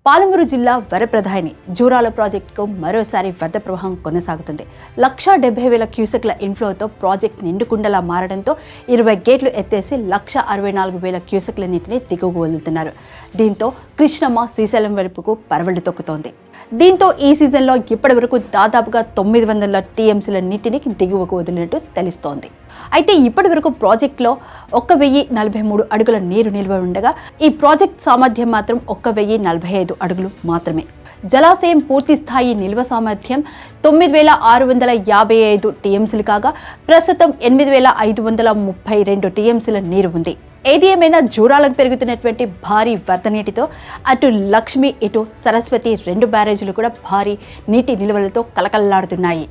పాలమూరు జిల్లా వరప్రధాని జూరాల ప్రాజెక్టుకు మరోసారి వరద ప్రవాహం కొనసాగుతుంది. 1,70,000 క్యూసెక్ల ఇన్ఫ్లోతో ప్రాజెక్ట్ నిండుకుండలా మారడంతో 20 గేట్లు ఎత్తేసి 1,64,000 క్యూసెక్ల నీటిని దిగువకు వదులుతున్నారు. దీంతో కృష్ణమ్మ శ్రీశైలం వైపుకు పరవళ్లు తొక్కుతోంది. దీంతో ఈ సీజన్లో ఇప్పటి వరకు దాదాపుగా 900 టీఎంసీల నీటిని దిగువకు వదిలినట్టు తెలుస్తోంది. అయితే ఇప్పటి వరకు ప్రాజెక్టులో 1,043 అడుగుల నీరు నిల్వ ఉండగా ఈ ప్రాజెక్ట్ సామర్థ్యం మాత్రం 1,045 అడుగులు మాత్రమే. జలాశయం పూర్తి స్థాయి నిల్వ సామర్థ్యం 9,655 టీఎంసీలు కాగా ప్రస్తుతం 8,532 టీఎంసీల నీరు ఉంది. ఏది ఏమైనా జూరాలకు పెరుగుతున్నటువంటి భారీ వరద నీటితో అటు లక్ష్మి ఇటు సరస్వతి 2 బ్యారేజీలు కూడా భారీ నీటి నిల్వలతో కలకల్లాడుతున్నాయి.